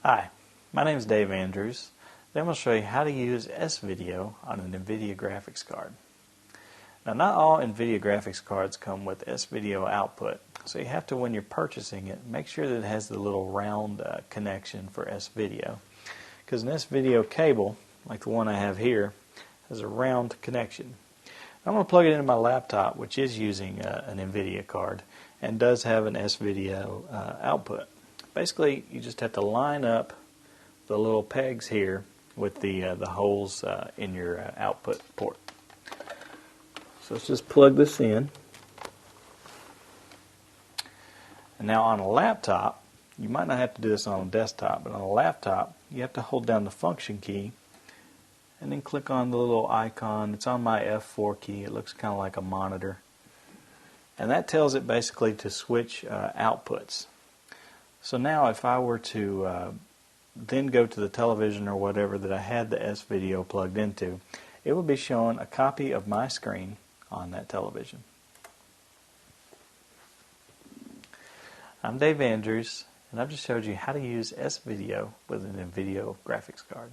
Hi, my name is Dave Andrews. Today I'm going to show you how to use S-Video on an NVIDIA Graphics card. Now, not all NVIDIA Graphics cards come with S-Video output, so you have to, when you're purchasing it, make sure that it has the little round connection for S-Video. Because an S-Video cable, like the one I have here, has a round connection. I'm going to plug it into my laptop, which is using an NVIDIA card, and does have an S-Video output. Basically, you just have to line up the little pegs here with the holes in your output port. So let's just plug this in. And now on a laptop, you might not have to do this on a desktop, but on a laptop, you have to hold down the function key and then click on the little icon. It's on my F4 key. It looks kind of like a monitor. And that tells it basically to switch outputs. So now if I were to then go to the television or whatever that I had the S-Video plugged into, it would be showing a copy of my screen on that television. I'm Dave Andrews, and I've just showed you how to use S-Video with an NVIDIA graphics card.